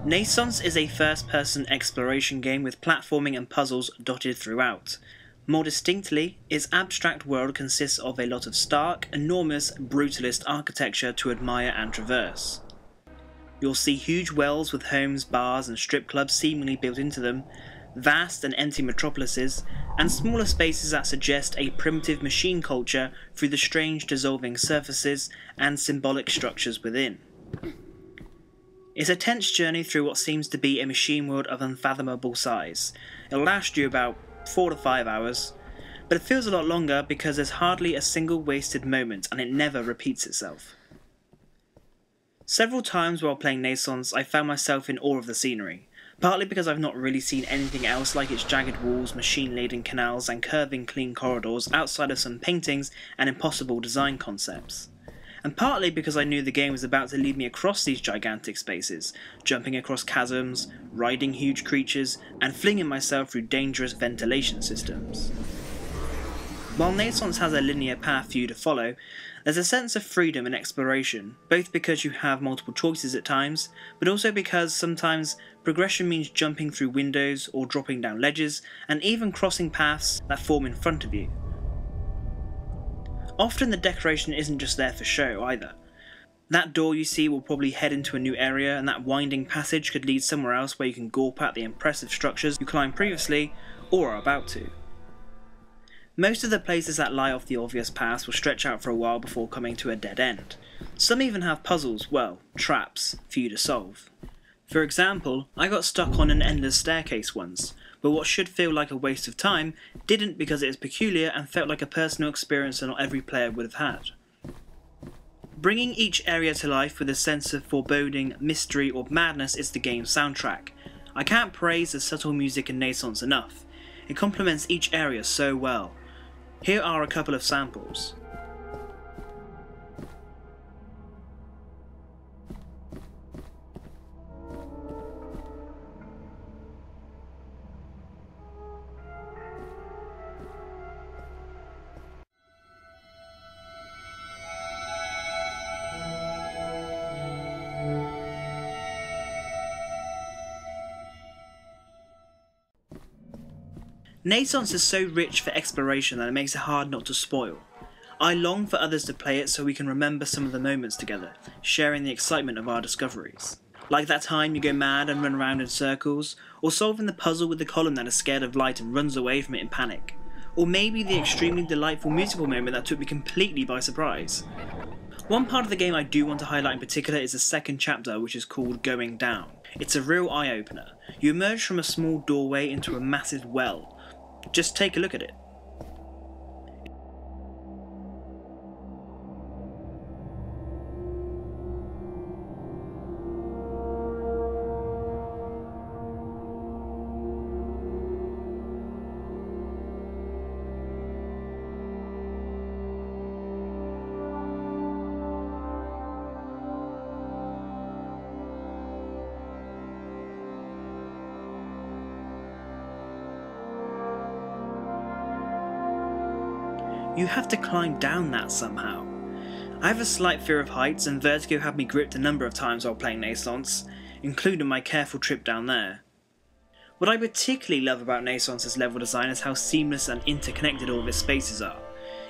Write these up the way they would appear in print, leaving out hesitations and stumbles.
NaissanceE is a first-person exploration game with platforming and puzzles dotted throughout. More distinctly, its abstract world consists of a lot of stark, enormous, brutalist architecture to admire and traverse. You'll see huge wells with homes, bars and strip clubs seemingly built into them, vast and empty metropolises, and smaller spaces that suggest a primitive machine culture through the strange dissolving surfaces and symbolic structures within. It's a tense journey through what seems to be a machine world of unfathomable size. It'll last you about 4 to 5 hours, but it feels a lot longer because there's hardly a single wasted moment and it never repeats itself. Several times while playing NaissanceE, I found myself in awe of the scenery, partly because I've not really seen anything else like its jagged walls, machine-laden canals and curving clean corridors outside of some paintings and impossible design concepts. And partly because I knew the game was about to lead me across these gigantic spaces, jumping across chasms, riding huge creatures, and flinging myself through dangerous ventilation systems. While NaissanceE has a linear path for you to follow, there's a sense of freedom and exploration, both because you have multiple choices at times, but also because sometimes progression means jumping through windows or dropping down ledges, and even crossing paths that form in front of you. Often the decoration isn't just there for show either. That door you see will probably head into a new area, and that winding passage could lead somewhere else where you can gawp at the impressive structures you climbed previously, or are about to. Most of the places that lie off the obvious paths will stretch out for a while before coming to a dead end. Some even have puzzles, well, traps, for you to solve. For example, I got stuck on an endless staircase once, but what should feel like a waste of time didn't because it is peculiar and felt like a personal experience that not every player would have had. Bringing each area to life with a sense of foreboding, mystery or madness is the game's soundtrack. I can't praise the subtle music in NaissanceE enough. It complements each area so well. Here are a couple of samples. NaissanceE is so rich for exploration that it makes it hard not to spoil. I long for others to play it so we can remember some of the moments together, sharing the excitement of our discoveries. Like that time you go mad and run around in circles, or solving the puzzle with the column that is scared of light and runs away from it in panic. Or maybe the extremely delightful musical moment that took me completely by surprise. One part of the game I do want to highlight in particular is the second chapter, which is called Going Down. It's a real eye-opener. You emerge from a small doorway into a massive well. Just take a look at it. You have to climb down that somehow. I have a slight fear of heights, and vertigo had me gripped a number of times while playing NaissanceE, including my careful trip down there. What I particularly love about NaissanceE's level design is how seamless and interconnected all of its spaces are.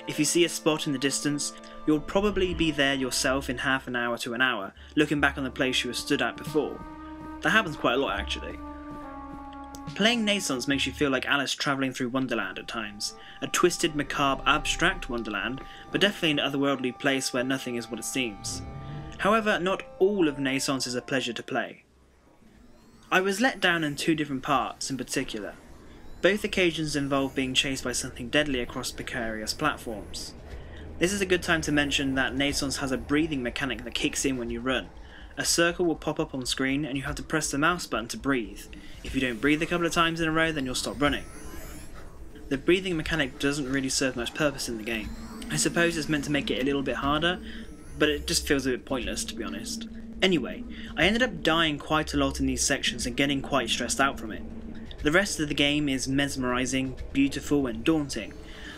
If you see a spot in the distance, you'll probably be there yourself in half an hour to an hour, looking back on the place you were stood at before. That happens quite a lot actually. Playing NaissanceE makes you feel like Alice travelling through Wonderland at times. A twisted, macabre, abstract Wonderland, but definitely an otherworldly place where nothing is what it seems. However, not all of NaissanceE is a pleasure to play. I was let down in 2 different parts in particular. Both occasions involve being chased by something deadly across precarious platforms. This is a good time to mention that NaissanceE has a breathing mechanic that kicks in when you run. A circle will pop up on screen and you have to press the mouse button to breathe. If you don't breathe a couple of times in a row, then you'll stop running. The breathing mechanic doesn't really serve much purpose in the game. I suppose it's meant to make it a little bit harder, but it just feels a bit pointless to be honest. Anyway, I ended up dying quite a lot in these sections and getting quite stressed out from it. The rest of the game is mesmerising, beautiful and daunting,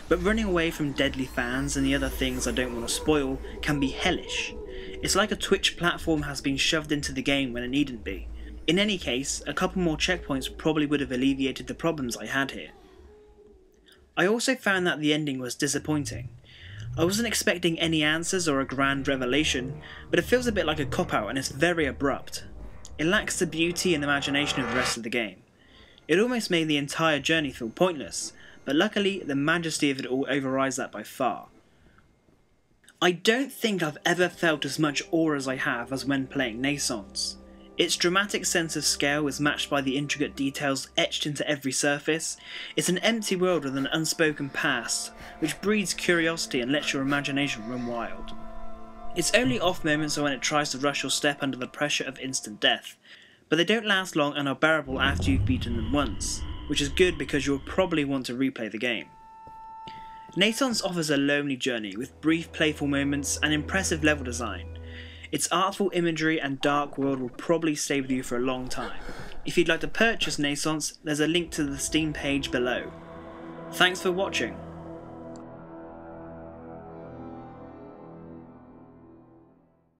but running away from deadly fans and the other things I don't want to spoil can be hellish. It's like a Twitch platform has been shoved into the game when it needn't be. In any case, a couple more checkpoints probably would have alleviated the problems I had here. I also found that the ending was disappointing. I wasn't expecting any answers or a grand revelation, but it feels a bit like a cop-out and it's very abrupt. It lacks the beauty and imagination of the rest of the game. It almost made the entire journey feel pointless, but luckily the majesty of it all overrides that by far. I don't think I've ever felt as much awe as I have as when playing Naissance. Its dramatic sense of scale is matched by the intricate details etched into every surface. It's an empty world with an unspoken past, which breeds curiosity and lets your imagination run wild. Its only off moments are when it tries to rush your step under the pressure of instant death, but they don't last long and are bearable after you've beaten them once, which is good because you'll probably want to replay the game. Naissance offers a lonely journey with brief playful moments and impressive level design. Its artful imagery and dark world will probably stay with you for a long time. If you'd like to purchase Naissance, there's a link to the Steam page below. Thanks for watching.